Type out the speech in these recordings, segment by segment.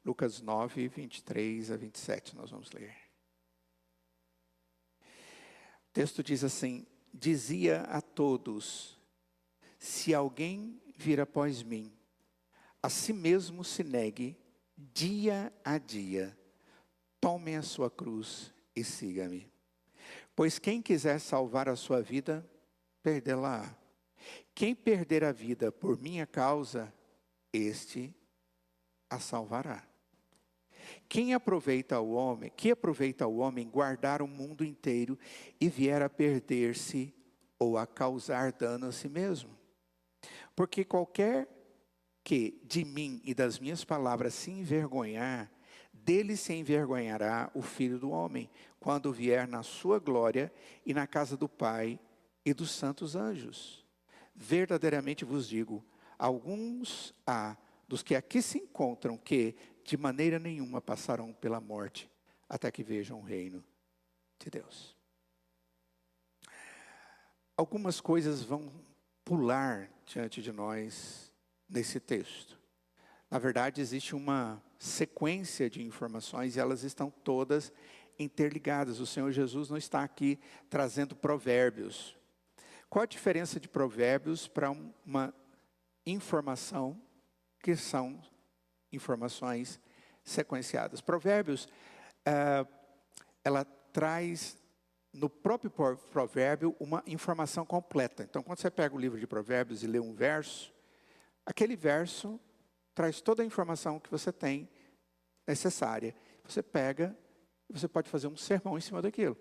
Lucas 9, 23 a 27, nós vamos ler. O texto diz assim: dizia a todos: se alguém vir após mim, a si mesmo se negue, dia a dia, tome a sua cruz e siga-me. Pois quem quiser salvar a sua vida, perdê-la-á. Quem perder a vida por minha causa, este a salvará. Que aproveita o homem guardar o mundo inteiro e vier a perder-se ou a causar dano a si mesmo? Porque qualquer que de mim e das minhas palavras se envergonhar, dele se envergonhará o Filho do Homem, quando vier na sua glória e na casa do Pai e dos santos anjos. Verdadeiramente vos digo, alguns há dos que aqui se encontram que de maneira nenhuma passarão pela morte, até que vejam o reino de Deus. Algumas coisas vão pular diante de nós nesse texto. Na verdade, existe uma sequência de informações e elas estão todas interligadas. O Senhor Jesus não está aqui trazendo provérbios. Qual a diferença de provérbios para uma informação que são informações sequenciadas? Provérbios, ela traz no próprio provérbio uma informação completa. Então, quando você pega o livro de Provérbios e lê um verso, aquele verso traz toda a informação que você tem necessária. Você pega e você pode fazer um sermão em cima daquilo.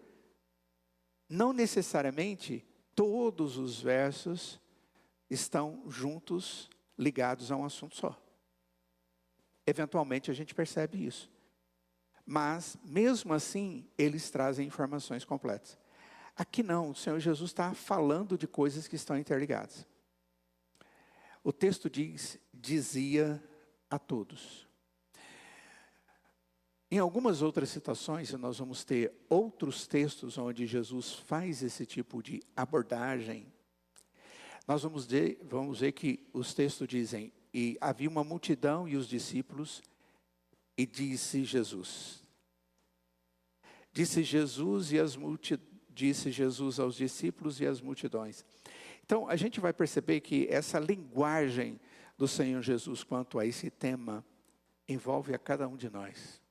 Não necessariamente todos os versos estão juntos, ligados a um assunto só. Eventualmente a gente percebe isso. Mas, mesmo assim, eles trazem informações completas. Aqui não, o Senhor Jesus está falando de coisas que estão interligadas. O texto diz, dizia a todos. Em algumas outras citações, nós vamos ter outros textos onde Jesus faz esse tipo de abordagem. Nós vamos ver que os textos dizem, e havia uma multidão e os discípulos, e disse Jesus. Disse Jesus aos discípulos e às multidões. Então, a gente vai perceber que essa linguagem do Senhor Jesus quanto a esse tema envolve a cada um de nós.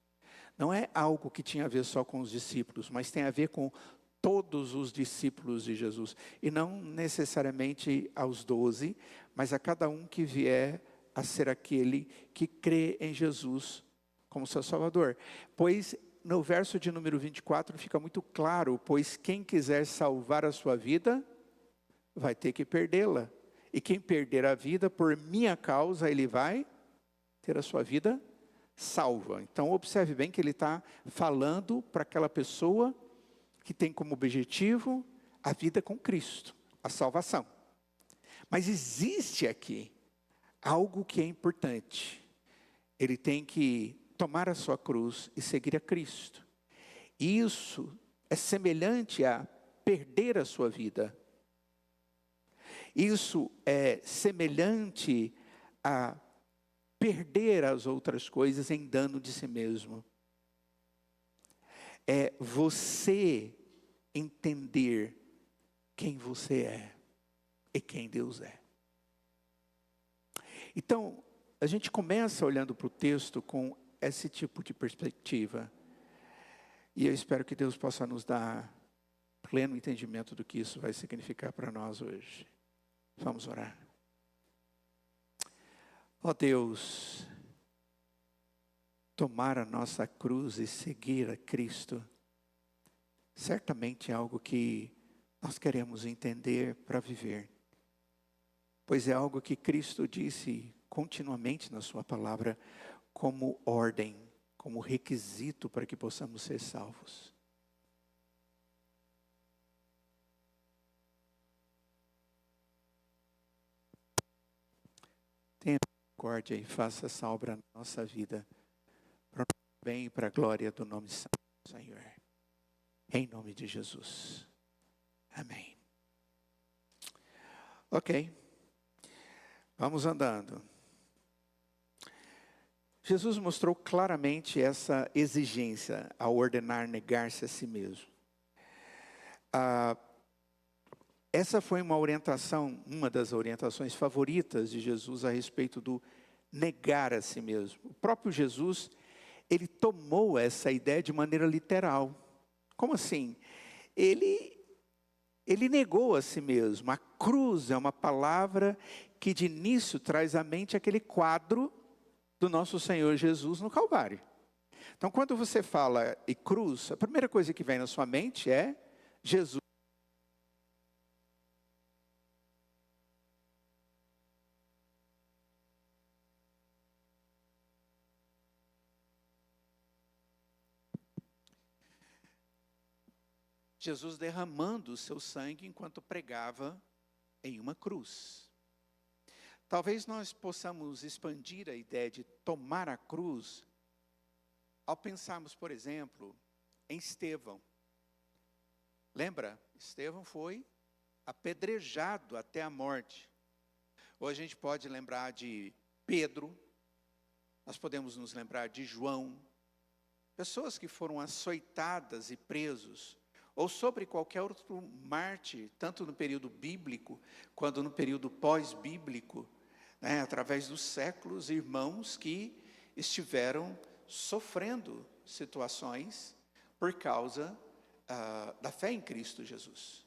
Não é algo que tinha a ver só com os discípulos, mas tem a ver com todos os discípulos de Jesus. E não necessariamente aos 12, mas a cada um que vier a ser aquele que crê em Jesus como seu Salvador. Pois no verso de número 24 fica muito claro, pois quem quiser salvar a sua vida, vai ter que perdê-la. E quem perder a vida por minha causa, ele vai ter a sua vida salva. Então observe bem que ele está falando para aquela pessoa que tem como objetivo a vida com Cristo, a salvação. Mas existe aqui algo que é importante. Ele tem que tomar a sua cruz e seguir a Cristo. E isso é semelhante a perder a sua vida. Isso é semelhante a perder as outras coisas em dano de si mesmo. É você entender quem você é e quem Deus é. Então, a gente começa olhando para o texto com esse tipo de perspectiva. E eu espero que Deus possa nos dar pleno entendimento do que isso vai significar para nós hoje. Vamos orar. Ó Deus, tomar a nossa cruz e seguir a Cristo, certamente é algo que nós queremos entender para viver. Pois é algo que Cristo disse continuamente na sua palavra, como ordem, como requisito para que possamos ser salvos. Tenha misericórdia e faça essa obra na nossa vida, para o bem e para a glória do nome santo do Senhor. Em nome de Jesus. Amém. Ok. Vamos andando. Jesus mostrou claramente essa exigência ao ordenar negar-se a si mesmo. Essa foi uma das orientações favoritas de Jesus a respeito do negar a si mesmo. O próprio Jesus, ele tomou essa ideia de maneira literal. Como assim? Ele negou a si mesmo. A cruz é uma palavra que de início traz à mente aquele quadro do nosso Senhor Jesus no Calvário. Então, quando você fala e cruz, a primeira coisa que vem na sua mente é Jesus. Jesus derramando o seu sangue enquanto pregava em uma cruz. Talvez nós possamos expandir a ideia de tomar a cruz ao pensarmos, por exemplo, em Estevão. Lembra? Estevão foi apedrejado até a morte. Ou a gente pode lembrar de Pedro, nós podemos nos lembrar de João, pessoas que foram açoitadas e presos, ou sobre qualquer outro mártir, tanto no período bíblico, quanto no período pós-bíblico, através dos séculos, irmãos que estiveram sofrendo situações por causa da fé em Cristo Jesus.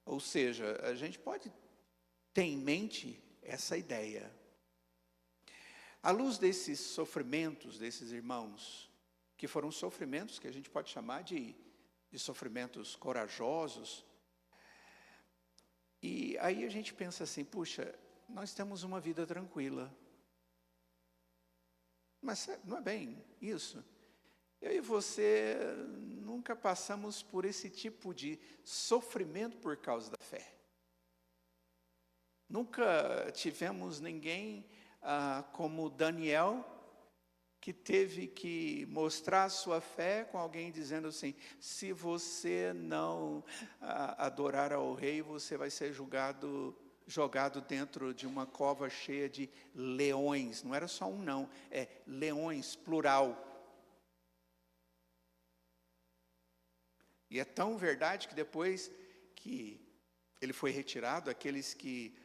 Ou seja, a gente pode ter em mente essa ideia. À luz desses sofrimentos desses irmãos, que foram sofrimentos que a gente pode chamar de sofrimentos corajosos, e aí a gente pensa assim, puxa, nós temos uma vida tranquila. Mas não é bem isso. Eu e você nunca passamos por esse tipo de sofrimento por causa da fé. Nunca tivemos ninguém como Daniel, que teve que mostrar a sua fé com alguém dizendo assim, se você não adorar ao rei, você vai ser jogado dentro de uma cova cheia de leões. Não era só um não, é leões, plural. E é tão verdade que depois que ele foi retirado, aqueles que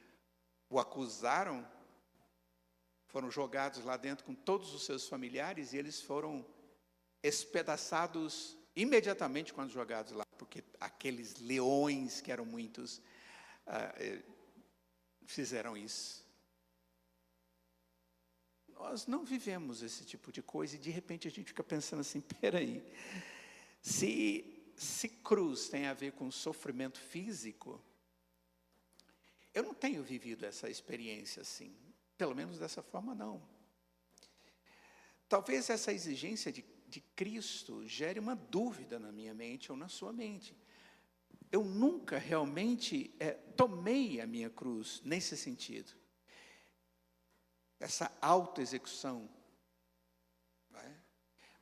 o acusaram foram jogados lá dentro com todos os seus familiares e eles foram espedaçados imediatamente quando jogados lá, porque aqueles leões, que eram muitos, fizeram isso. Nós não vivemos esse tipo de coisa e de repente a gente fica pensando assim, peraí, se cruz tem a ver com sofrimento físico, eu não tenho vivido essa experiência assim. Pelo menos dessa forma, não. Talvez essa exigência de Cristo gere uma dúvida na minha mente ou na sua mente. Eu nunca realmente tomei a minha cruz nesse sentido. Essa autoexecução.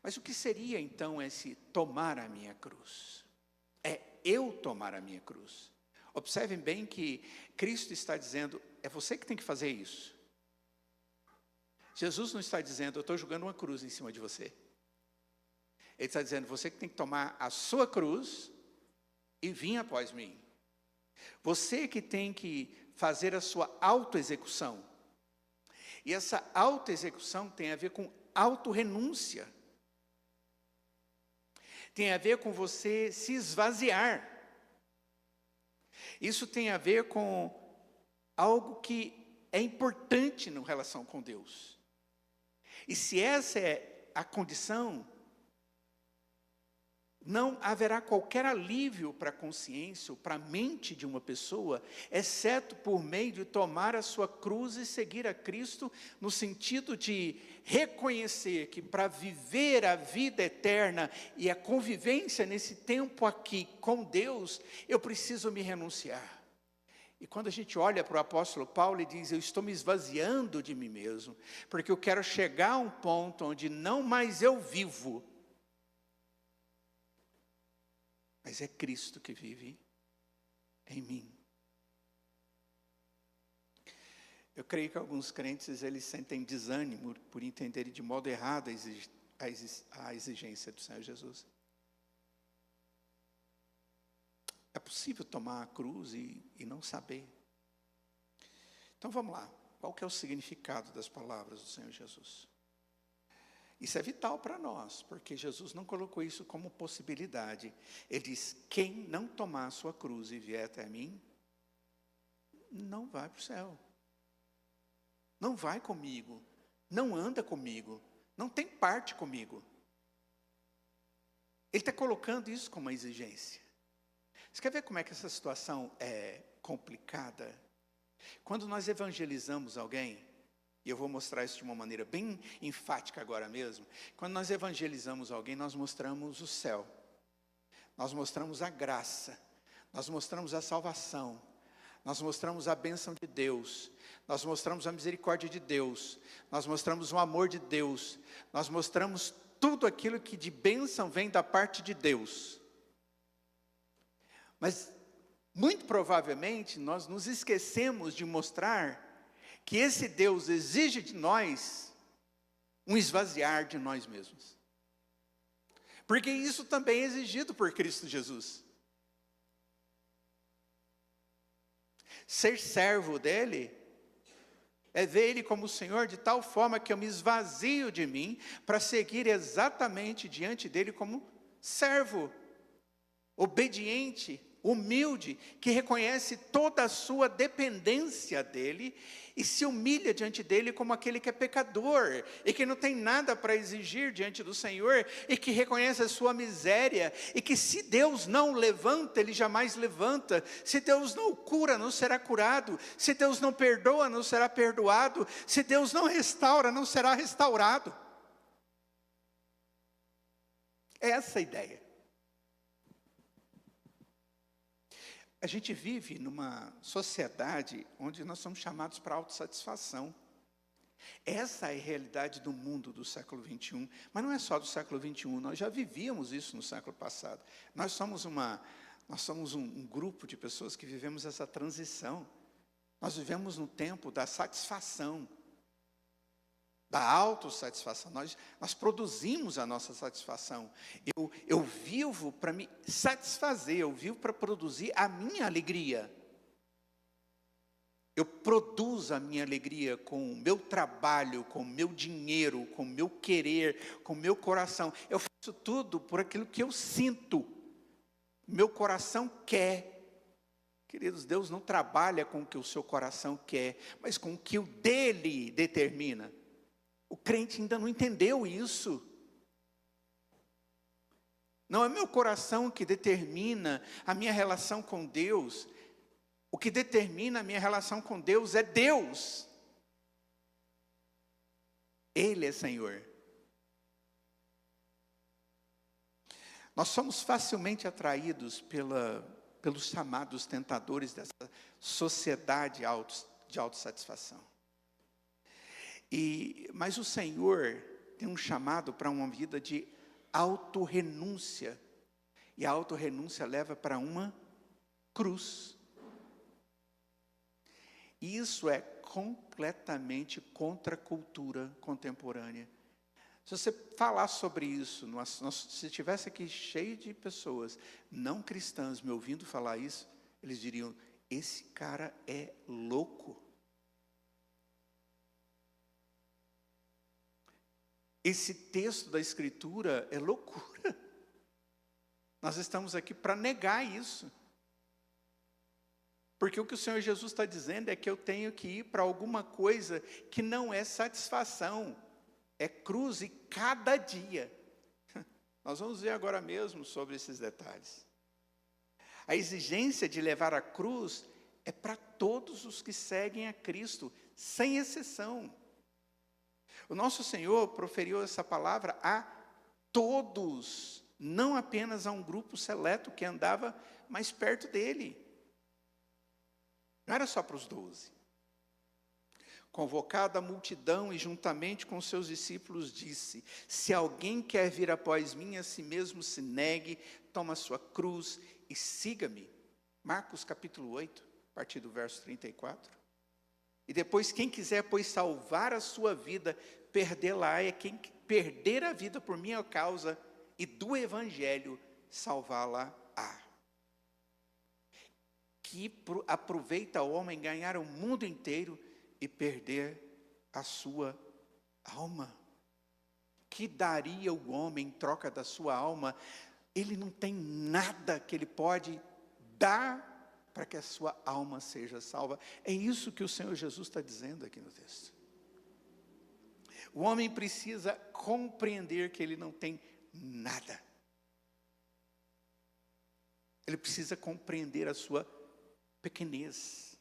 Mas o que seria então esse tomar a minha cruz? É eu tomar a minha cruz. Observem bem que Cristo está dizendo, é você que tem que fazer isso. Jesus não está dizendo, eu estou jogando uma cruz em cima de você. Ele está dizendo, você que tem que tomar a sua cruz e vir após mim. Você que tem que fazer a sua autoexecução. E essa autoexecução tem a ver com autorrenúncia. Tem a ver com você se esvaziar. Isso tem a ver com algo que é importante na relação com Deus. E se essa é a condição, não haverá qualquer alívio para a consciência ou para a mente de uma pessoa, exceto por meio de tomar a sua cruz e seguir a Cristo, no sentido de reconhecer que para viver a vida eterna e a convivência nesse tempo aqui com Deus, eu preciso me renunciar. E quando a gente olha para o apóstolo Paulo e diz, eu estou me esvaziando de mim mesmo, porque eu quero chegar a um ponto onde não mais eu vivo, mas é Cristo que vive em mim. Eu creio que alguns crentes, eles sentem desânimo por entenderem de modo errado a exigência do Senhor Jesus. É possível tomar a cruz e não saber. Então vamos lá. Qual que é o significado das palavras do Senhor Jesus? Isso é vital para nós, porque Jesus não colocou isso como possibilidade. Ele diz, quem não tomar a sua cruz e vier até mim, não vai para o céu. Não vai comigo, não anda comigo, não tem parte comigo. Ele está colocando isso como uma exigência. Você quer ver como é que essa situação é complicada? Quando nós evangelizamos alguém, e eu vou mostrar isso de uma maneira bem enfática agora mesmo, quando nós evangelizamos alguém, nós mostramos o céu, nós mostramos a graça, nós mostramos a salvação, nós mostramos a bênção de Deus, nós mostramos a misericórdia de Deus, nós mostramos o amor de Deus, nós mostramos tudo aquilo que de bênção vem da parte de Deus. Mas, muito provavelmente, nós nos esquecemos de mostrar que esse Deus exige de nós um esvaziar de nós mesmos. Porque isso também é exigido por Cristo Jesus. Ser servo dele é ver ele como Senhor de tal forma que eu me esvazio de mim para seguir exatamente diante dele como servo, obediente, humilde, que reconhece toda a sua dependência dele e se humilha diante dele como aquele que é pecador e que não tem nada para exigir diante do Senhor e que reconhece a sua miséria e que se Deus não levanta, ele jamais levanta, se Deus não cura, não será curado, se Deus não perdoa, não será perdoado, se Deus não restaura, não será restaurado. É essa a ideia. A gente vive numa sociedade onde nós somos chamados para autossatisfação. Essa é a realidade do mundo do século XXI, mas não é só do século XXI, nós já vivíamos isso no século passado. Nós somos um grupo de pessoas que vivemos essa transição. Nós vivemos no tempo da satisfação, da autossatisfação. Nós produzimos a nossa satisfação. Eu vivo para me satisfazer, eu vivo para produzir a minha alegria. Eu produzo a minha alegria com o meu trabalho, com o meu dinheiro, com o meu querer, com o meu coração. Eu faço tudo por aquilo que eu sinto. Meu coração quer. Queridos, Deus não trabalha com o que o seu coração quer, mas com o que o dele determina. O crente ainda não entendeu isso. Não é meu coração que determina a minha relação com Deus. O que determina a minha relação com Deus é Deus. Ele é Senhor. Nós somos facilmente atraídos pelos chamados tentadores dessa sociedade de autossatisfação. Mas o Senhor tem um chamado para uma vida de autorrenúncia. E a autorrenúncia leva para uma cruz. E isso é completamente contra a cultura contemporânea. Se você falar sobre isso, se estivesse aqui cheio de pessoas não cristãs me ouvindo falar isso, eles diriam, esse cara é louco. Esse texto da Escritura é loucura. Nós estamos aqui para negar isso. Porque o que o Senhor Jesus está dizendo é que eu tenho que ir para alguma coisa que não é satisfação. É cruz e cada dia. Nós vamos ver agora mesmo sobre esses detalhes. A exigência de levar a cruz é para todos os que seguem a Cristo, sem exceção. O nosso Senhor proferiu essa palavra a todos, não apenas a um grupo seleto que andava mais perto dele. Não era só para os 12. Convocada a multidão e juntamente com seus discípulos disse, se alguém quer vir após mim, a si mesmo se negue, toma a sua cruz e siga-me. Marcos capítulo 8, a partir do verso 34. E depois, quem quiser, pois, salvar a sua vida, perdê-la é quem perder a vida por minha causa e do Evangelho, salvá-la-á. Que aproveita o homem ganhar o mundo inteiro e perder a sua alma? Que daria o homem em troca da sua alma? Ele não tem nada que ele pode dar para que a sua alma seja salva. É isso que o Senhor Jesus está dizendo aqui no texto. O homem precisa compreender que ele não tem nada. Ele precisa compreender a sua pequenez.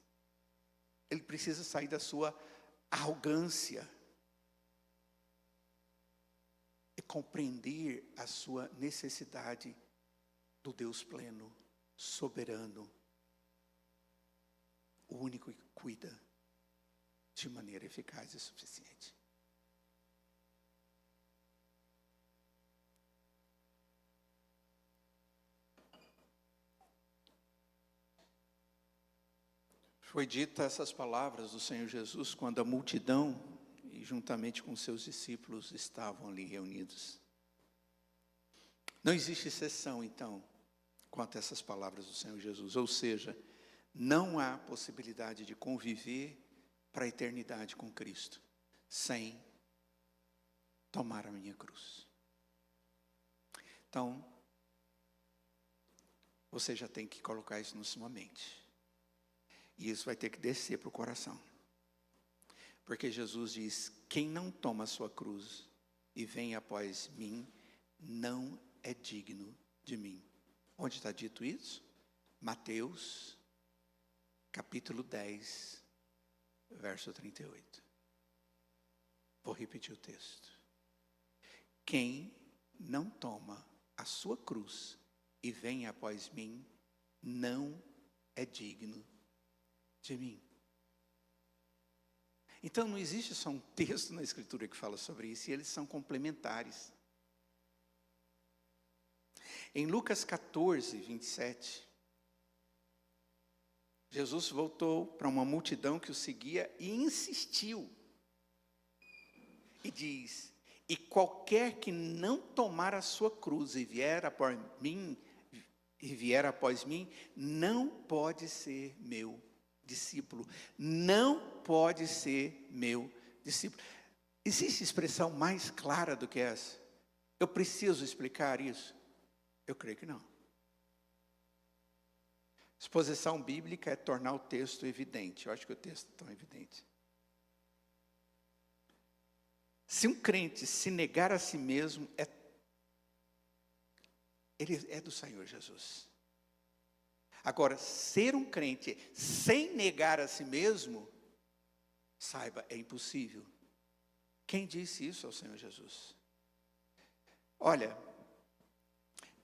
Ele precisa sair da sua arrogância. E compreender a sua necessidade do Deus pleno, soberano, o único que cuida de maneira eficaz e suficiente. Foi dita essas palavras do Senhor Jesus quando a multidão, e juntamente com seus discípulos, estavam ali reunidos. Não existe exceção, então, quanto a essas palavras do Senhor Jesus. Ou seja, não há possibilidade de conviver para a eternidade com Cristo sem tomar a minha cruz. Então, você já tem que colocar isso na sua mente. E isso vai ter que descer para o coração. Porque Jesus diz, quem não toma a sua cruz e vem após mim, não é digno de mim. Onde está dito isso? Mateus, capítulo 10, verso 38. Vou repetir o texto. Quem não toma a sua cruz e vem após mim, não é digno de mim. Então não existe só um texto na Escritura que fala sobre isso, e eles são complementares. Em Lucas 14, 27, Jesus voltou para uma multidão que o seguia e insistiu. E diz, e qualquer que não tomar a sua cruz e vier após mim, não pode ser meu discípulo. Não pode ser meu discípulo. Existe expressão mais clara do que essa? Eu preciso explicar isso? Eu creio que não. Exposição bíblica é tornar o texto evidente. Eu acho que o texto é tão evidente. Se um crente se negar a si mesmo, ele é do Senhor Jesus. Agora, ser um crente sem negar a si mesmo, saiba, é impossível. Quem disse isso ao Senhor Jesus? Olha,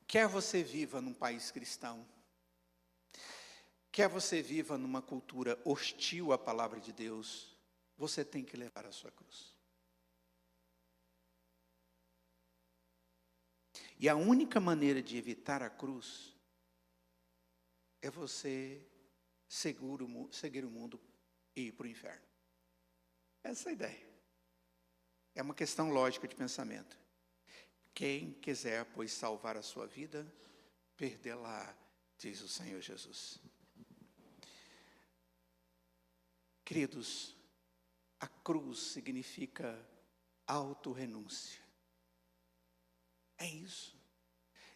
quer você viva num país cristão, quer você viva numa cultura hostil à palavra de Deus, você tem que levar a sua cruz. E a única maneira de evitar a cruz é você seguir o mundo e ir para o inferno. Essa é a ideia. É uma questão lógica de pensamento. Quem quiser, pois, salvar a sua vida, perdê-la, diz o Senhor Jesus. Queridos, a cruz significa autorrenúncia. É isso.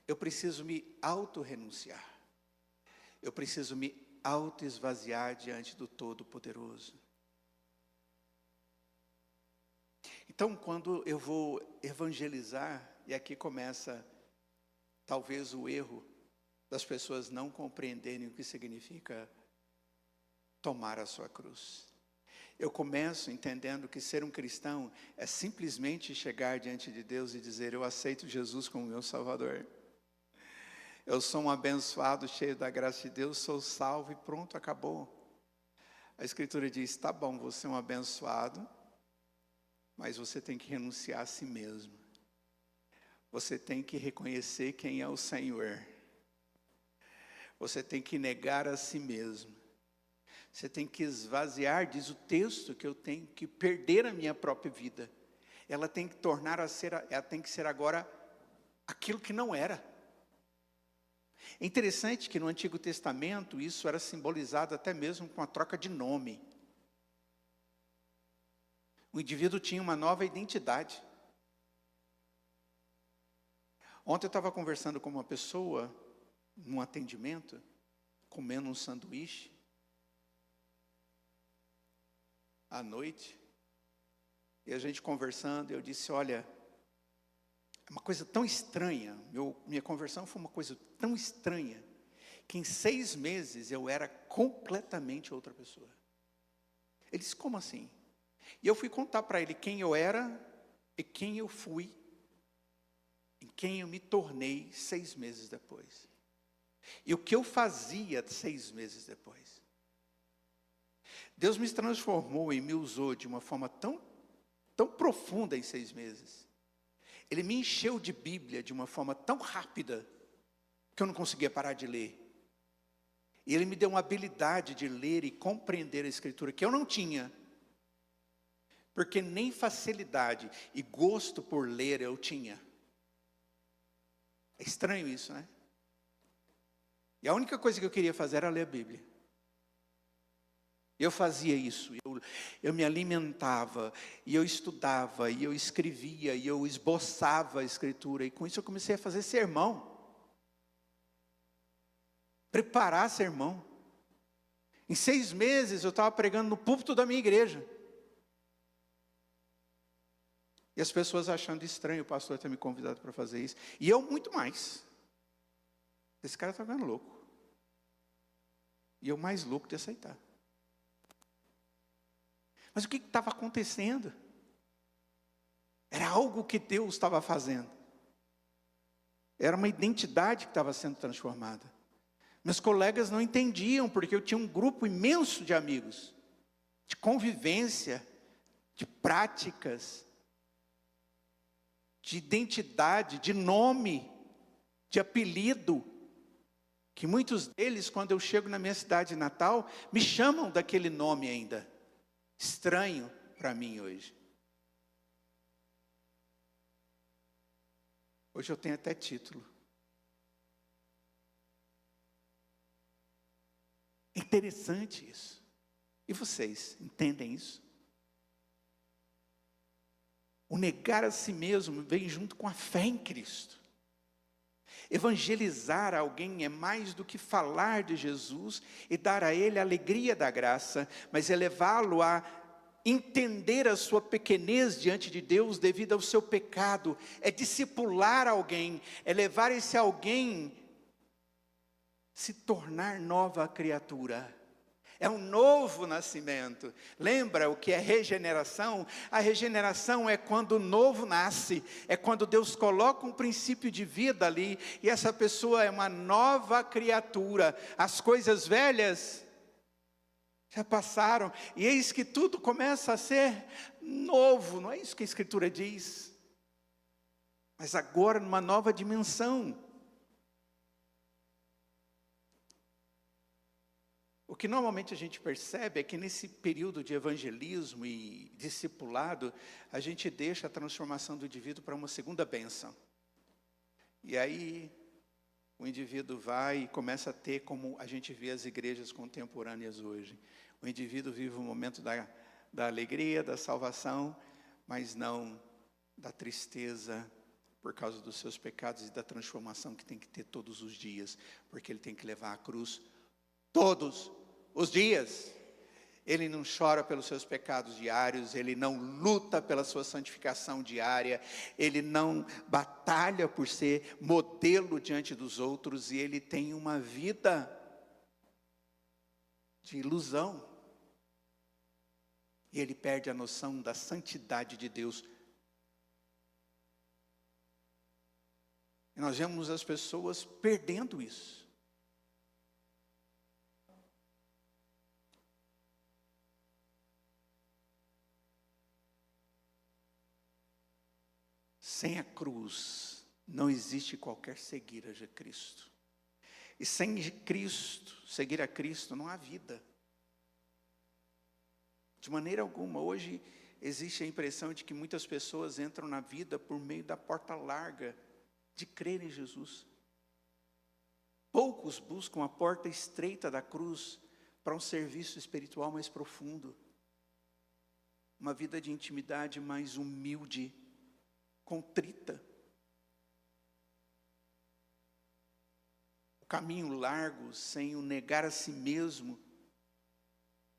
Eu preciso me autorrenunciar. Eu preciso me auto-esvaziar diante do Todo-Poderoso. Então, quando eu vou evangelizar, e aqui começa talvez o erro das pessoas não compreenderem o que significa tomar a sua cruz. Eu começo entendendo que ser um cristão é simplesmente chegar diante de Deus e dizer, eu aceito Jesus como meu Salvador. Eu sou um abençoado, cheio da graça de Deus, sou salvo e pronto, acabou. A Escritura diz, tá bom, você é um abençoado, mas você tem que renunciar a si mesmo. Você tem que reconhecer quem é o Senhor. Você tem que negar a si mesmo. Você tem que esvaziar, diz o texto, que eu tenho que perder a minha própria vida. Ela tem que ela tem que ser agora aquilo que não era. É interessante que no Antigo Testamento isso era simbolizado até mesmo com a troca de nome. O indivíduo tinha uma nova identidade. Ontem eu estava conversando com uma pessoa, num atendimento, comendo um sanduíche, à noite, e a gente conversando, eu disse, olha, é uma coisa tão estranha, minha conversão foi uma coisa tão estranha, que em 6 meses eu era completamente outra pessoa. Ele disse, como assim? E eu fui contar para ele quem eu era e quem eu fui, em quem eu me tornei 6 meses depois. E o que eu fazia 6 meses depois. Deus me transformou e me usou de uma forma tão profunda em 6 meses. Ele me encheu de Bíblia de uma forma tão rápida, que eu não conseguia parar de ler. E Ele me deu uma habilidade de ler e compreender a Escritura, que eu não tinha. Porque nem facilidade e gosto por ler eu tinha. É estranho isso, né? E a única coisa que eu queria fazer era ler a Bíblia. Eu fazia isso, eu me alimentava, e eu estudava, e eu escrevia, e eu esboçava a Escritura, e com isso eu comecei a fazer sermão. Preparar sermão. Em 6 meses eu estava pregando no púlpito da minha igreja. E as pessoas achando estranho o pastor ter me convidado para fazer isso. E eu muito mais. Esse cara está ficando louco. E eu mais louco de aceitar. Mas o que estava acontecendo? Era algo que Deus estava fazendo. Era uma identidade que estava sendo transformada. Meus colegas não entendiam, porque eu tinha um grupo imenso de amigos, de convivência, de práticas, de identidade, de nome, de apelido, que muitos deles, quando eu chego na minha cidade natal, me chamam daquele nome ainda. Estranho para mim hoje. Hoje eu tenho até título. É interessante isso. E vocês entendem isso? O negar a si mesmo vem junto com a fé em Cristo. Evangelizar alguém é mais do que falar de Jesus e dar a ele a alegria da graça, mas é levá-lo a entender a sua pequenez diante de Deus devido ao seu pecado. É discipular alguém, é levar esse alguém se tornar nova criatura. É um novo nascimento. Lembra o que é regeneração? A regeneração é quando o novo nasce. É quando Deus coloca um princípio de vida ali. E essa pessoa é uma nova criatura. As coisas velhas já passaram. E eis que tudo começa a ser novo. Não é isso que a Escritura diz? Mas agora numa nova dimensão. O que normalmente a gente percebe é que nesse período de evangelismo e discipulado, a gente deixa a transformação do indivíduo para uma segunda bênção. E aí, o indivíduo vai e começa a ter, como a gente vê as igrejas contemporâneas hoje. O indivíduo vive o momento da alegria, da salvação, mas não da tristeza por causa dos seus pecados e da transformação que tem que ter todos os dias, porque ele tem que levar a cruz todos os dias. Ele não chora pelos seus pecados diários, ele não luta pela sua santificação diária, ele não batalha por ser modelo diante dos outros, e ele tem uma vida de ilusão. E ele perde a noção da santidade de Deus. E nós vemos as pessoas perdendo isso. Sem a cruz, não existe qualquer seguir a Cristo. E sem Cristo, seguir a Cristo, não há vida. De maneira alguma. Hoje existe a impressão de que muitas pessoas entram na vida por meio da porta larga de crer em Jesus. Poucos buscam a porta estreita da cruz para um serviço espiritual mais profundo. Uma vida de intimidade mais humilde, contrita. O caminho largo, sem o negar a si mesmo,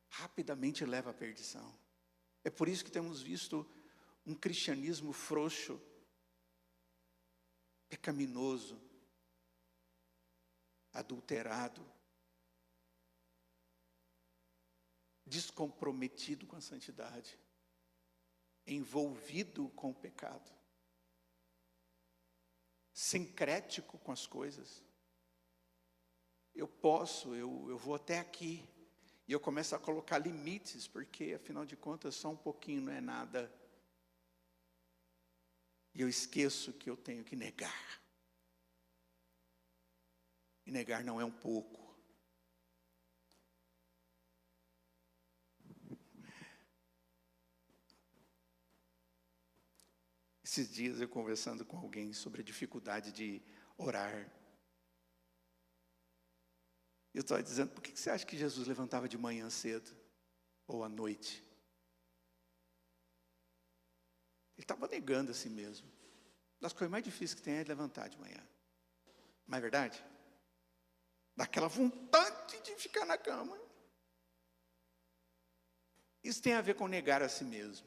rapidamente leva à perdição. É por isso que temos visto um cristianismo frouxo, pecaminoso, adulterado, descomprometido com a santidade, envolvido com o pecado, sincrético com as coisas. Eu vou até aqui, e eu começo a colocar limites, porque afinal de contas só um pouquinho não é nada. E eu esqueço que eu tenho que negar. E negar não é um pouco. Esses dias eu conversando com alguém sobre a dificuldade de orar. Eu estava dizendo, por que você acha que Jesus levantava de manhã cedo? Ou à noite? Ele estava negando a si mesmo. Uma das coisas mais difíceis que tem é levantar de manhã. Não é verdade? Daquela vontade de ficar na cama. Isso tem a ver com negar a si mesmo.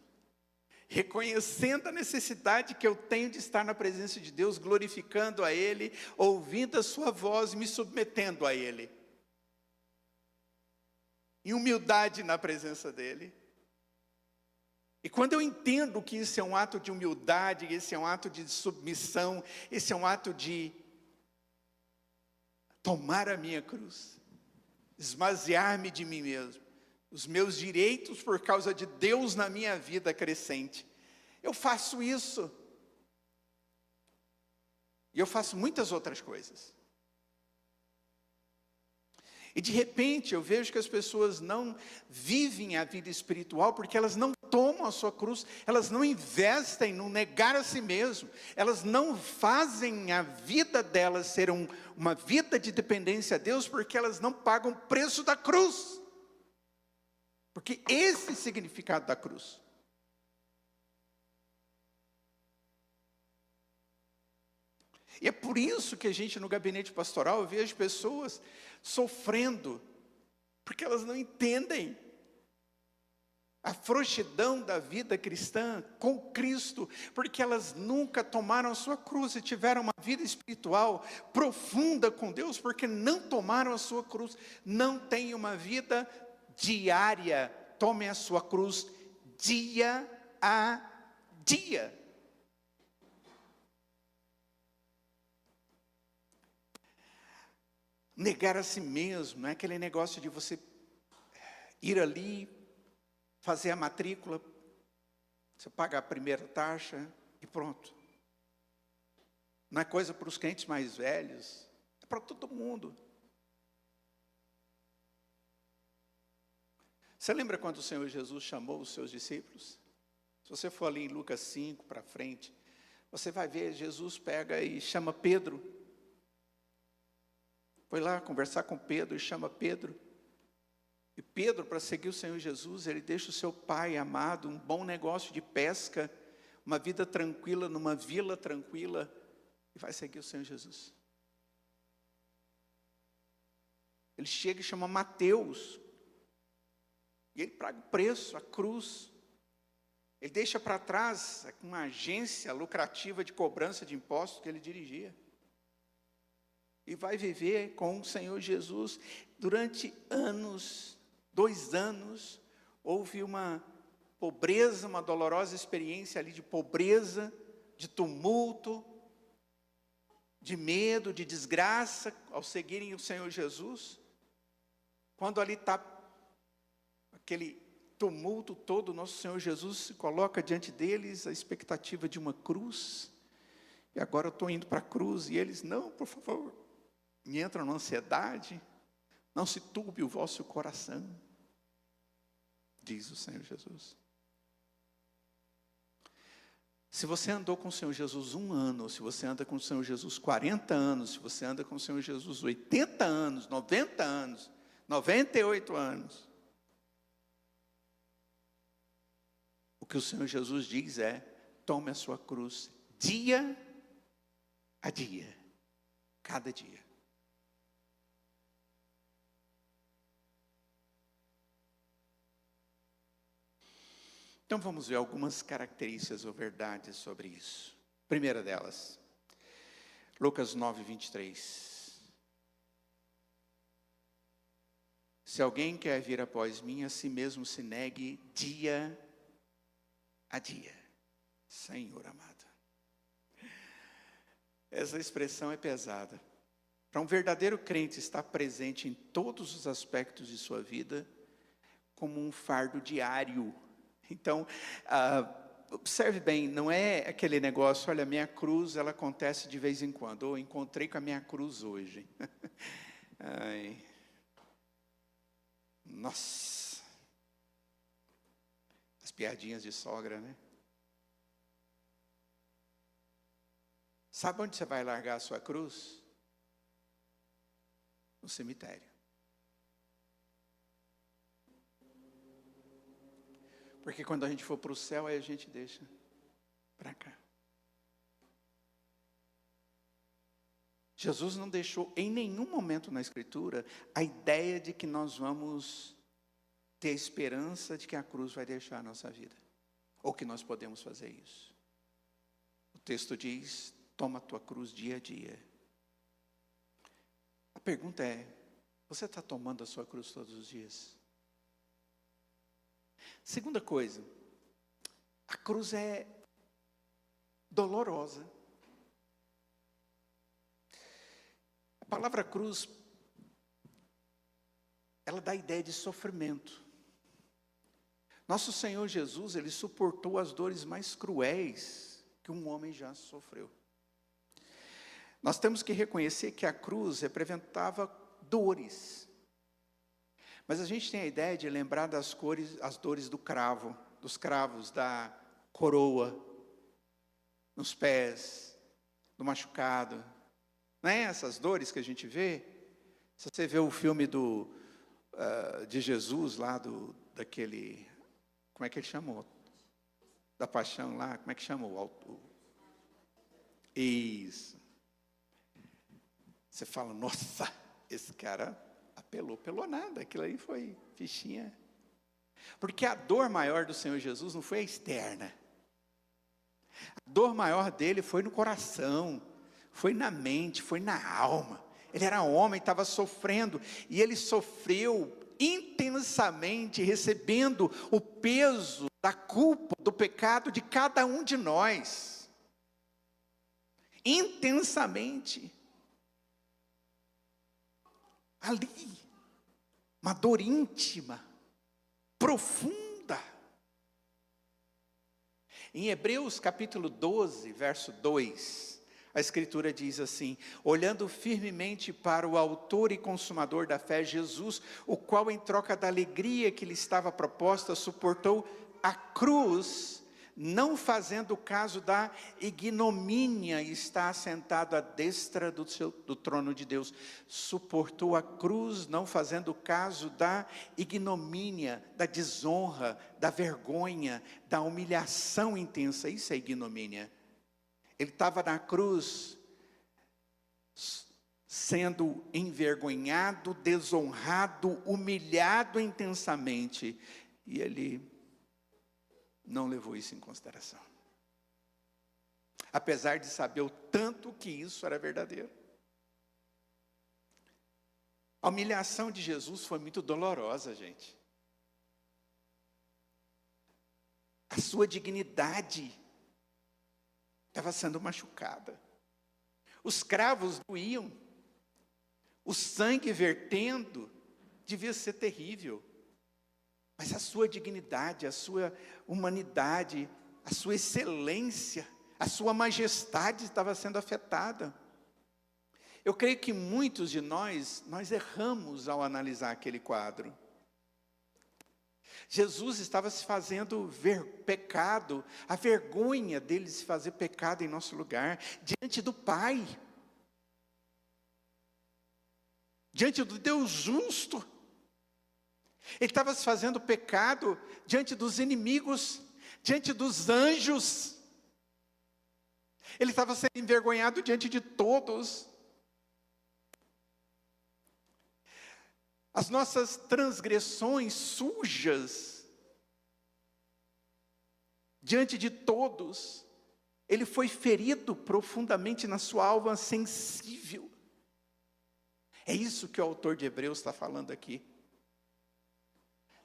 Reconhecendo a necessidade que eu tenho de estar na presença de Deus, glorificando a Ele, ouvindo a sua voz e me submetendo a Ele. Em humildade na presença dEle. E quando eu entendo que isso é um ato de humildade, esse é um ato de submissão, esse é um ato de tomar a minha cruz, esvaziar-me de mim mesmo, os meus direitos por causa de Deus na minha vida crescente, eu faço isso. E eu faço muitas outras coisas. E de repente eu vejo que as pessoas não vivem a vida espiritual porque elas não tomam a sua cruz, elas não investem no negar a si mesmo, elas não fazem a vida delas ser uma vida de dependência a Deus porque elas não pagam o preço da cruz. Porque esse é o significado da cruz. E é por isso que a gente no gabinete pastoral, eu vejo pessoas sofrendo, porque elas não entendem a frouxidão da vida cristã com Cristo, porque elas nunca tomaram a sua cruz e tiveram uma vida espiritual profunda com Deus, porque não tomaram a sua cruz, não têm uma vida diária. Tomem a sua cruz dia a dia. Negar a si mesmo, não é aquele negócio de você ir ali, fazer a matrícula, você paga a primeira taxa e pronto. Não é coisa para os crentes mais velhos, é para todo mundo. Você lembra quando o Senhor Jesus chamou os seus discípulos? Se você for ali em Lucas 5 para frente, você vai ver, Jesus pega e chama Pedro. Foi lá conversar com Pedro e chama Pedro. E Pedro, para seguir o Senhor Jesus, ele deixa o seu pai amado, um bom negócio de pesca, uma vida tranquila, numa vila tranquila, e vai seguir o Senhor Jesus. Ele chega e chama Mateus, e ele paga o preço, a cruz. Ele deixa para trás uma agência lucrativa de cobrança de impostos que ele dirigia. E vai viver com o Senhor Jesus durante anos, 2 anos. Houve uma pobreza, uma dolorosa experiência ali de pobreza, de tumulto, de medo, de desgraça, ao seguirem o Senhor Jesus. Quando ali está aquele tumulto todo, nosso Senhor Jesus se coloca diante deles a expectativa de uma cruz. E agora eu estou indo para a cruz, e eles, não, por favor. E entram na ansiedade, não se turbe o vosso coração. diz o Senhor Jesus. Se você andou com o Senhor Jesus 1 ano, se você anda com o Senhor Jesus 40 anos, se você anda com o Senhor Jesus 80 anos, 90 anos, 98 anos, o que o Senhor Jesus diz é: tome a sua cruz dia a dia, cada dia. Então vamos ver algumas características ou verdades sobre isso. Primeira delas, Lucas 9, 23. Se alguém quer vir após mim, a si mesmo se negue dia a dia. Senhor amado. Essa expressão é pesada. Para um verdadeiro crente estar presente em todos os aspectos de sua vida, como um fardo diário. Então, observe bem, não é aquele negócio, olha, minha cruz, ela acontece de vez em quando. Ou encontrei com a minha cruz hoje. Ai. Nossa. As piadinhas de sogra, né? Sabe onde você vai largar a sua cruz? No cemitério. Porque quando a gente for para o céu, aí a gente deixa para cá. Jesus não deixou em nenhum momento na Escritura a ideia de que nós vamos ter a esperança de que a cruz vai deixar a nossa vida. Ou que nós podemos fazer isso. O texto diz: toma a tua cruz dia a dia. A pergunta é: você está tomando a sua cruz todos os dias? Segunda coisa, a cruz é dolorosa. A palavra cruz, ela dá a ideia de sofrimento. Nosso Senhor Jesus, Ele suportou as dores mais cruéis que um homem já sofreu. Nós temos que reconhecer que a cruz representava dores. Mas a gente tem a ideia de lembrar as dores do cravo, dos cravos, da coroa, nos pés, do machucado. Não é essas dores que a gente vê? Se você vê o filme de Jesus lá, daquele, como é que ele chamou? Da paixão lá, como é que chamou? Isso. Você fala, nossa, esse cara apelou nada, aquilo aí foi fichinha. Porque a dor maior do Senhor Jesus não foi a externa. A dor maior dele foi no coração, foi na mente, foi na alma. Ele era homem, estava sofrendo, e ele sofreu intensamente, recebendo o peso da culpa, do pecado de cada um de nós. Intensamente. Ali. Uma dor íntima, profunda. Em Hebreus capítulo 12, verso 2, a Escritura diz assim: olhando firmemente para o autor e consumador da fé, Jesus, o qual em troca da alegria que lhe estava proposta, suportou a cruz, não fazendo caso da ignomínia, e está assentado à destra do trono de Deus. Suportou a cruz, não fazendo caso da ignomínia, da desonra, da vergonha, da humilhação intensa. Isso é ignomínia. Ele estava na cruz, sendo envergonhado, desonrado, humilhado intensamente, e ele não levou isso em consideração. Apesar de saber o tanto que isso era verdadeiro. A humilhação de Jesus foi muito dolorosa, gente. A sua dignidade estava sendo machucada. Os cravos doíam. O sangue vertendo devia ser terrível. Mas a sua dignidade, a sua humanidade, a sua excelência, a sua majestade estava sendo afetada. Eu creio que muitos de nós erramos ao analisar aquele quadro. Jesus estava se fazendo pecado, a vergonha dele se fazer pecado em nosso lugar, diante do Pai, diante do Deus justo. Ele estava se fazendo pecado diante dos inimigos, diante dos anjos. Ele estava sendo envergonhado diante de todos. As nossas transgressões sujas, diante de todos, ele foi ferido profundamente na sua alma sensível. É isso que o autor de Hebreus está falando aqui.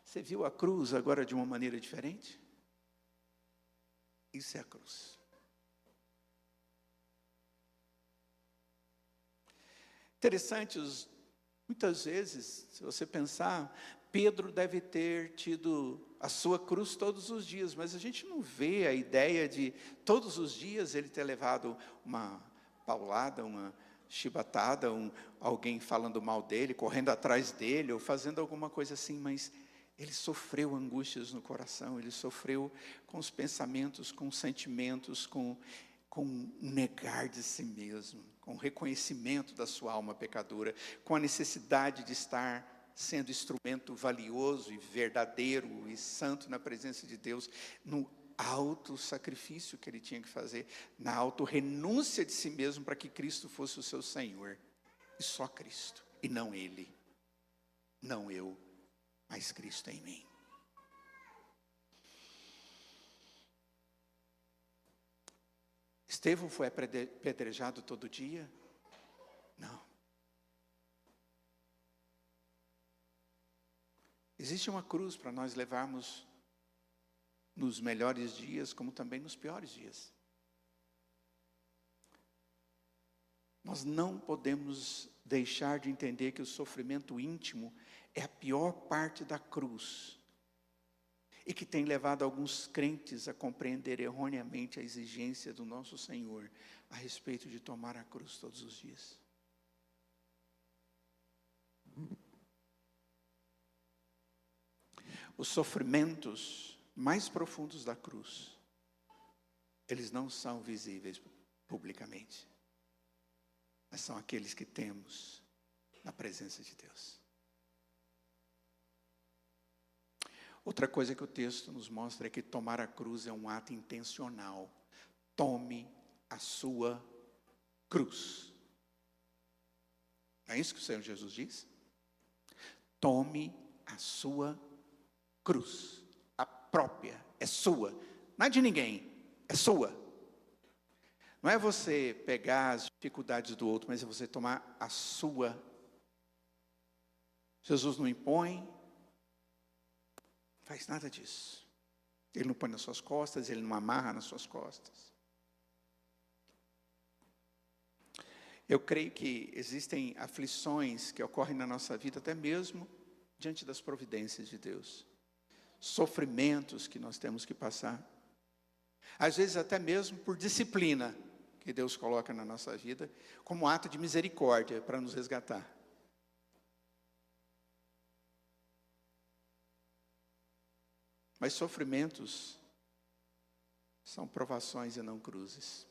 Você viu a cruz agora de uma maneira diferente? Isso é a cruz. Interessante, muitas vezes, se você pensar, Pedro deve ter tido a sua cruz todos os dias, mas a gente não vê a ideia de todos os dias ele ter levado uma paulada, uma chibatada, alguém falando mal dele, correndo atrás dele, ou fazendo alguma coisa assim, mas ele sofreu angústias no coração, ele sofreu com os pensamentos, com os sentimentos, com negar de si mesmo, com o reconhecimento da sua alma pecadora, com a necessidade de estar sendo instrumento valioso e verdadeiro e santo na presença de Deus, no alto sacrifício que ele tinha que fazer, na auto renúncia de si mesmo para que Cristo fosse o seu Senhor, e só Cristo, e não ele, não eu, mas Cristo em mim. Estevão foi apedrejado todo dia? Não. Existe uma cruz para nós levarmos nos melhores dias, como também nos piores dias. Nós não podemos deixar de entender que o sofrimento íntimo é a pior parte da cruz, e que tem levado alguns crentes a compreender erroneamente a exigência do nosso Senhor a respeito de tomar a cruz todos os dias. Os sofrimentos mais profundos da cruz, eles não são visíveis publicamente, mas são aqueles que temos na presença de Deus. Outra coisa que o texto nos mostra é que tomar a cruz é um ato intencional. Tome a sua cruz. Não é isso que o Senhor Jesus diz? Tome a sua cruz. A própria, é sua. Não é de ninguém, é sua. Não é você pegar as dificuldades do outro, mas é você tomar a sua. Jesus não impõe, faz nada disso. Ele não põe nas suas costas, ele não amarra nas suas costas. Eu creio que existem aflições que ocorrem na nossa vida, até mesmo diante das providências de Deus. Sofrimentos que nós temos que passar. Às vezes até mesmo por disciplina que Deus coloca na nossa vida, como ato de misericórdia para nos resgatar. Mas sofrimentos são provações e não cruzes.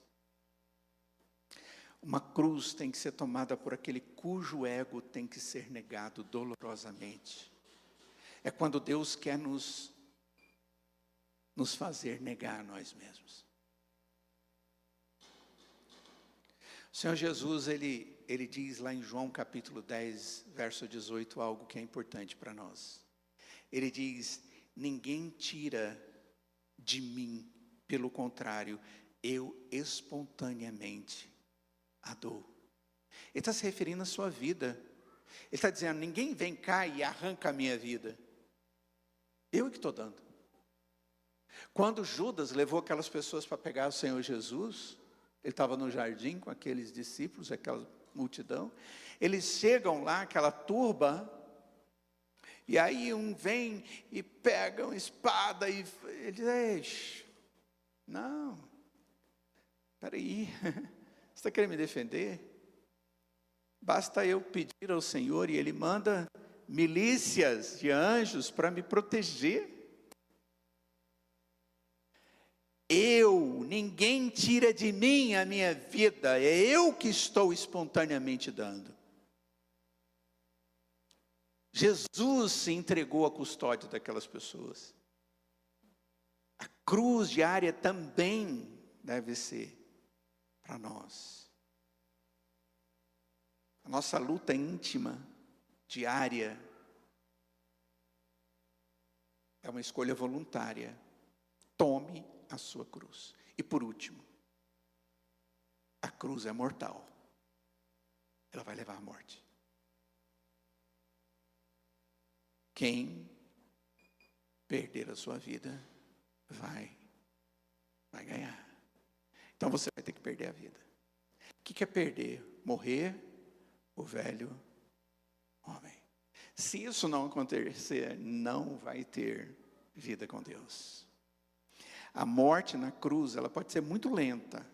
Uma cruz tem que ser tomada por aquele cujo ego tem que ser negado dolorosamente. É quando Deus quer nos fazer negar a nós mesmos. O Senhor Jesus, ele diz lá em João capítulo 10, verso 18, algo que é importante para nós. Ele diz: ninguém tira de mim, pelo contrário, eu espontaneamente a dou. Ele está se referindo à sua vida. Ele está dizendo: ninguém vem cá e arranca a minha vida. Eu que estou dando. Quando Judas levou aquelas pessoas para pegar o Senhor Jesus, ele estava no jardim com aqueles discípulos, aquela multidão. Eles chegam lá, aquela turba, e aí um vem e pega uma espada e ele diz: não, espera aí, você está querendo me defender? Basta eu pedir ao Senhor e Ele manda milícias de anjos para me proteger. ninguém tira de mim a minha vida, é eu que estou espontaneamente dando. Jesus se entregou à custódia daquelas pessoas. A cruz diária também deve ser para nós. A nossa luta íntima, diária, é uma escolha voluntária. Tome a sua cruz. E por último, a cruz é mortal. Ela vai levar à morte. Quem perder a sua vida, vai ganhar. Então você vai ter que perder a vida. O que é perder? Morrer o velho homem. Se isso não acontecer, não vai ter vida com Deus. A morte na cruz, ela pode ser muito lenta,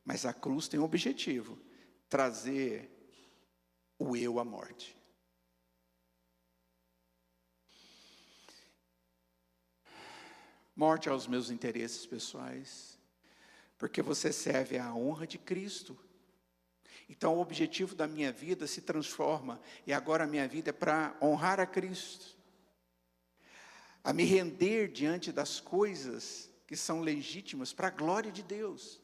mas a cruz tem um objetivo: trazer o eu à morte. Morte aos meus interesses pessoais, porque você serve à honra de Cristo. Então o objetivo da minha vida se transforma, e agora a minha vida é para honrar a Cristo, a me render diante das coisas que são legítimas para a glória de Deus.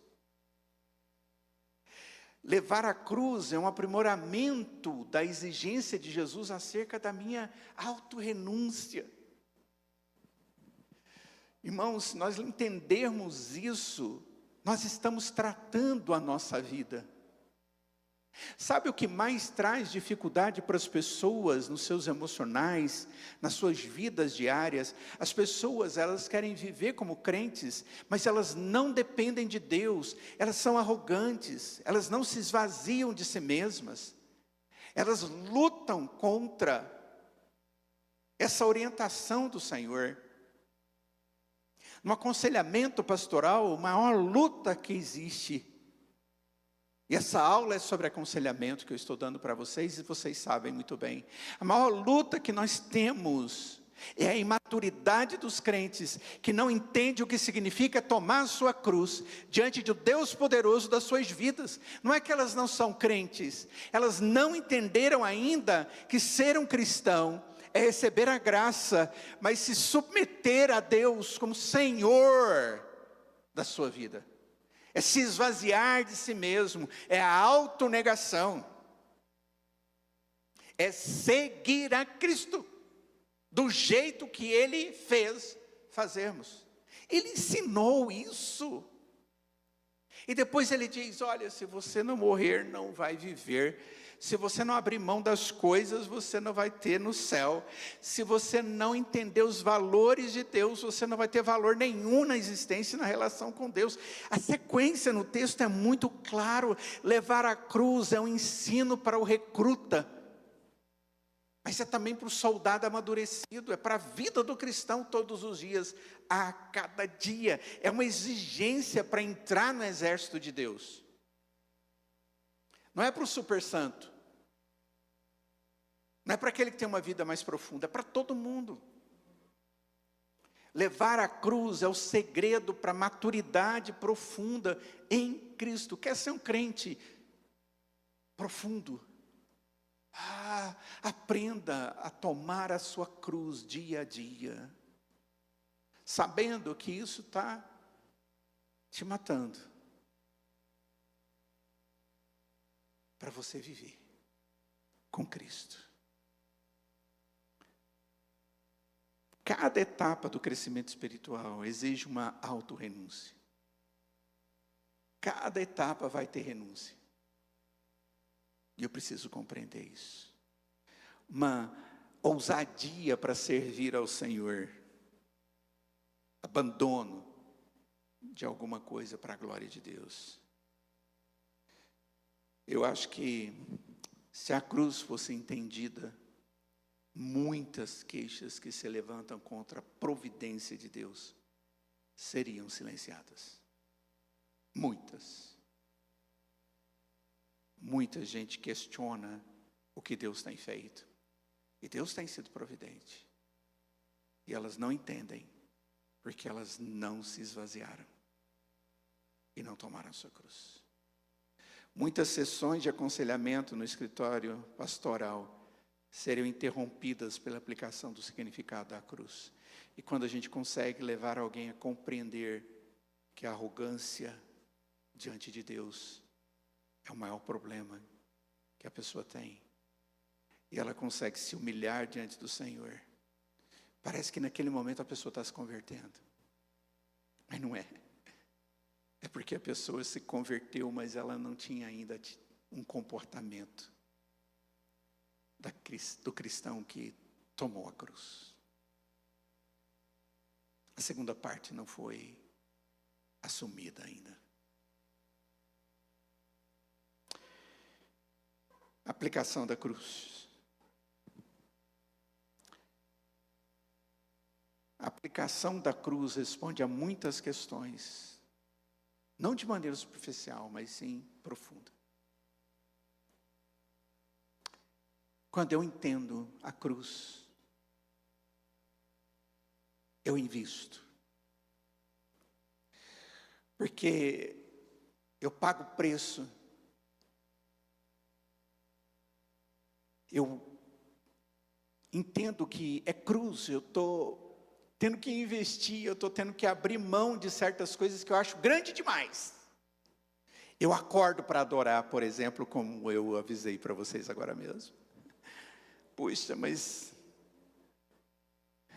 Levar a cruz é um aprimoramento da exigência de Jesus acerca da minha autorrenúncia. Irmãos, se nós entendermos isso, nós estamos tratando a nossa vida. Sabe o que mais traz dificuldade para as pessoas nos seus emocionais, nas suas vidas diárias? As pessoas, elas querem viver como crentes, mas elas não dependem de Deus, elas são arrogantes, elas não se esvaziam de si mesmas, elas lutam contra essa orientação do Senhor. No aconselhamento pastoral, a maior luta que existe, e essa aula é sobre aconselhamento que eu estou dando para vocês, e vocês sabem muito bem. A maior luta que nós temos é a imaturidade dos crentes, que não entende o que significa tomar a sua cruz, diante do Deus poderoso das suas vidas. Não é que elas não são crentes, elas não entenderam ainda que ser um cristão é receber a graça, mas se submeter a Deus como Senhor da sua vida. É se esvaziar de si mesmo, é a autonegação. É seguir a Cristo, do jeito que Ele fez fazermos. Ele ensinou isso. E depois Ele diz, olha, se você não morrer, não vai viver. Se você não abrir mão das coisas, você não vai ter no céu. Se você não entender os valores de Deus, você não vai ter valor nenhum na existência e na relação com Deus. A sequência no texto é muito claro. Levar a cruz é um ensino para o recruta, mas é também para o soldado amadurecido, é para a vida do cristão todos os dias, a cada dia. É uma exigência para entrar no exército de Deus. Não é para o super santo, não é para aquele que tem uma vida mais profunda, é para todo mundo. Levar a cruz é o segredo para a maturidade profunda em Cristo. Quer ser um crente profundo? Aprenda a tomar a sua cruz dia a dia, sabendo que isso está te matando, para você viver com Cristo. Cada etapa do crescimento espiritual exige uma autorrenúncia. Cada etapa vai ter renúncia. E eu preciso compreender isso. Uma ousadia para servir ao Senhor. Abandono de alguma coisa para a glória de Deus. Eu acho que se a cruz fosse entendida, muitas queixas que se levantam contra a providência de Deus seriam silenciadas. Muitas. Muita gente questiona o que Deus tem feito. E Deus tem sido providente. E elas não entendem, porque elas não se esvaziaram. e não tomaram a sua cruz. Muitas sessões de aconselhamento no escritório pastoral seriam interrompidas pela aplicação do significado da cruz. E quando a gente consegue levar alguém a compreender que a arrogância diante de Deus é o maior problema que a pessoa tem, e ela consegue se humilhar diante do Senhor, parece que naquele momento a pessoa está se convertendo, mas não é. É porque a pessoa se converteu, mas ela não tinha ainda um comportamento do cristão que tomou a cruz. A segunda parte não foi assumida ainda. Aplicação da cruz. A aplicação da cruz responde a muitas questões, não de maneira superficial, mas sim profunda. Quando eu entendo a cruz, eu invisto. Porque eu pago o preço. Eu entendo que é cruz, eu estou tendo que investir, eu estou tendo que abrir mão de certas coisas que eu acho grande demais. Eu acordo para adorar, por exemplo, como eu avisei para vocês agora mesmo. Puxa, mas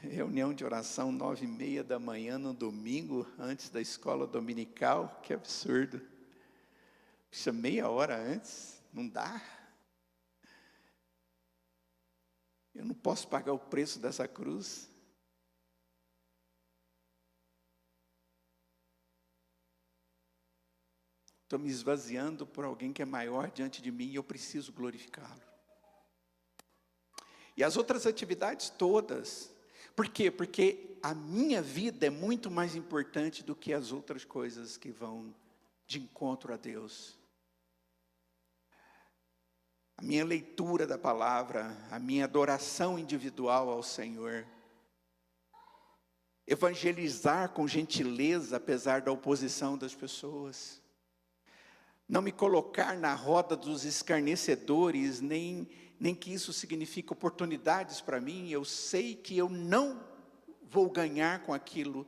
reunião de oração 9h30 da manhã no domingo, antes da escola dominical, que absurdo. Puxa, meia hora antes, não dá. Eu não posso pagar o preço dessa cruz. Estou me esvaziando por alguém que é maior diante de mim e eu preciso glorificá-lo. E as outras atividades todas. Por quê? Porque a minha vida é muito mais importante do que as outras coisas que vão de encontro a Deus. A minha leitura da palavra, a minha adoração individual ao Senhor. Evangelizar com gentileza, apesar da oposição das pessoas. Não me colocar na roda dos escarnecedores, nem que isso signifique oportunidades para mim. Eu sei que eu não vou ganhar com aquilo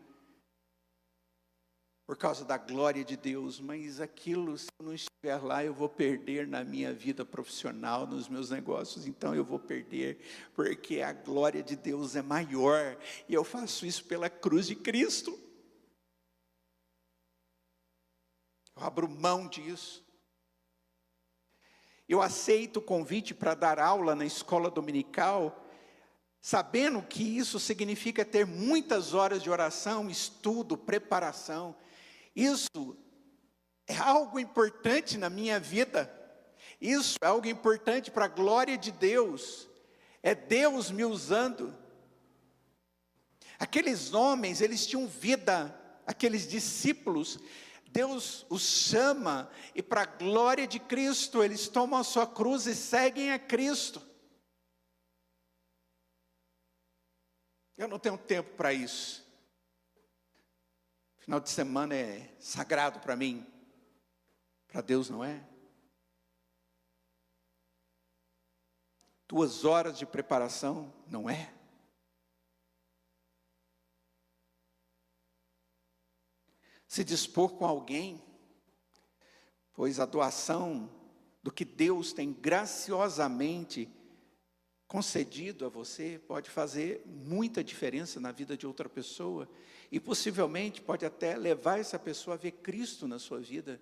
por causa da glória de Deus, mas aquilo, se eu não estiver lá, eu vou perder na minha vida profissional, nos meus negócios. Então eu vou perder, porque a glória de Deus é maior, e eu faço isso pela cruz de Cristo. Eu abro mão disso. Eu aceito o convite para dar aula na escola dominical, sabendo que isso significa ter muitas horas de oração, estudo, preparação. Isso é algo importante na minha vida. Isso é algo importante para a glória de Deus. É Deus me usando. Aqueles homens, eles tinham vida, aqueles discípulos, Deus os chama, e para a glória de Cristo, eles tomam a sua cruz e seguem a Cristo. Eu não tenho tempo para isso. Final de semana é sagrado para mim. Para Deus não é? 2 horas de preparação, não é? Se dispor com alguém, pois a doação do que Deus tem graciosamente concedido a você pode fazer muita diferença na vida de outra pessoa, e possivelmente pode até levar essa pessoa a ver Cristo na sua vida,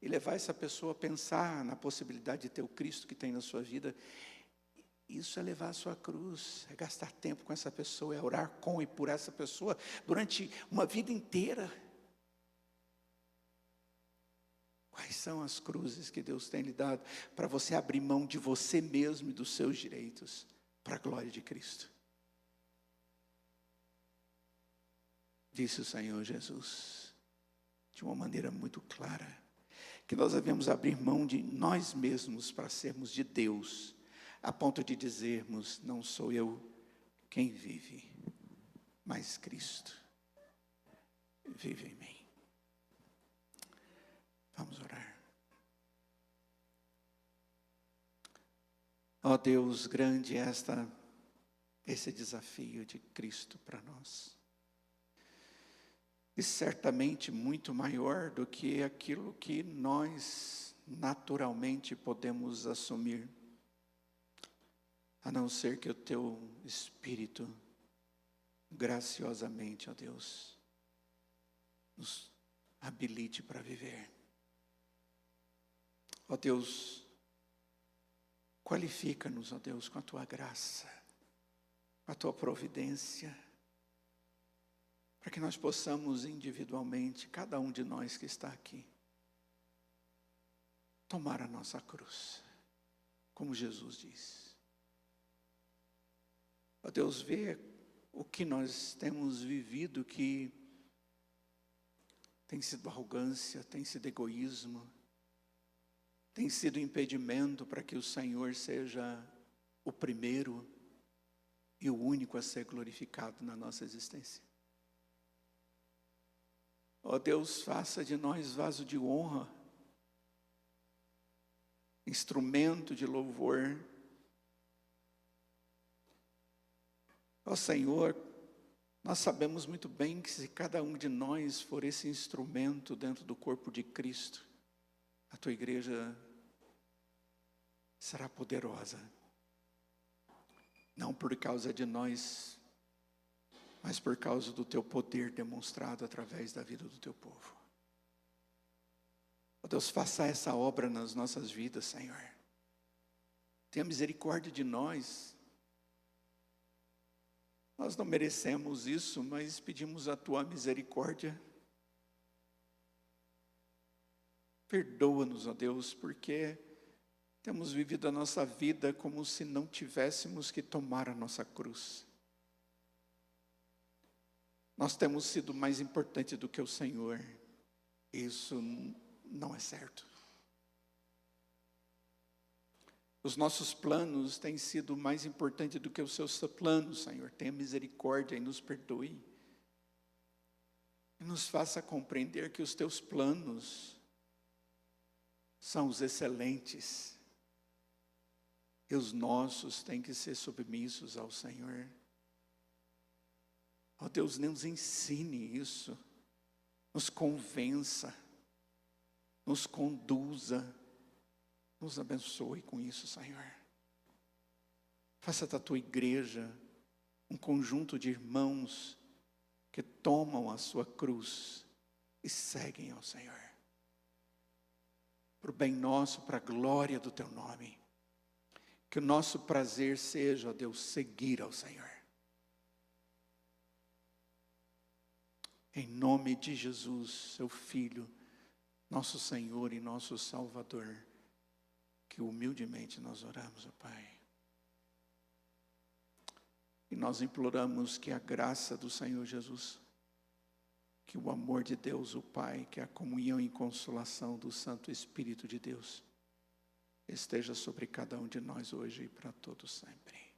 e levar essa pessoa a pensar na possibilidade de ter o Cristo que tem na sua vida. Isso é levar a sua cruz, é gastar tempo com essa pessoa, é orar com e por essa pessoa durante uma vida inteira. Quais são as cruzes que Deus tem lhe dado para você abrir mão de você mesmo e dos seus direitos para a glória de Cristo? Disse o Senhor Jesus, de uma maneira muito clara, que nós devemos abrir mão de nós mesmos para sermos de Deus, a ponto de dizermos: não sou eu quem vive, mas Cristo vive em mim. Vamos orar. Ó Deus, grande é esse desafio de Cristo para nós. E certamente muito maior do que aquilo que nós naturalmente podemos assumir. A não ser que o Teu Espírito, graciosamente, ó Deus, nos habilite para viver. Ó Deus, qualifica-nos, ó Deus, com a Tua graça, com a Tua providência, para que nós possamos individualmente, cada um de nós que está aqui, tomar a nossa cruz, como Jesus diz. Ó Deus, vê o que nós temos vivido que tem sido arrogância, tem sido egoísmo, tem sido impedimento para que o Senhor seja o primeiro e o único a ser glorificado na nossa existência. Ó Deus, faça de nós vaso de honra, instrumento de louvor. Ó Senhor, nós sabemos muito bem que se cada um de nós for esse instrumento dentro do corpo de Cristo, a Tua igreja será poderosa. Não por causa de nós, mas por causa do Teu poder demonstrado através da vida do Teu povo. Ó Deus, faça essa obra nas nossas vidas, Senhor. Tenha misericórdia de nós. Nós não merecemos isso, mas pedimos a Tua misericórdia. Perdoa-nos, ó Deus, porque temos vivido a nossa vida como se não tivéssemos que tomar a nossa cruz. Nós temos sido mais importante do que o Senhor. Isso não é certo. Os nossos planos têm sido mais importantes do que os seus planos, Senhor. Tenha misericórdia e nos perdoe. E nos faça compreender que os Teus planos são os excelentes. E os nossos têm que ser submissos ao Senhor. Ó Deus, nos ensine isso. Nos convença. Nos conduza. Nos abençoe com isso, Senhor. Faça da Tua igreja um conjunto de irmãos que tomam a sua cruz e seguem ao Senhor. Para o bem nosso, para a glória do Teu nome. Que o nosso prazer seja, ó Deus, seguir ao Senhor. Em nome de Jesus, Seu Filho, nosso Senhor e nosso Salvador, que humildemente nós oramos, ó Pai. E nós imploramos que a graça do Senhor Jesus, que o amor de Deus, o Pai, que a comunhão e consolação do Santo Espírito de Deus, esteja sobre cada um de nós hoje e para todos sempre.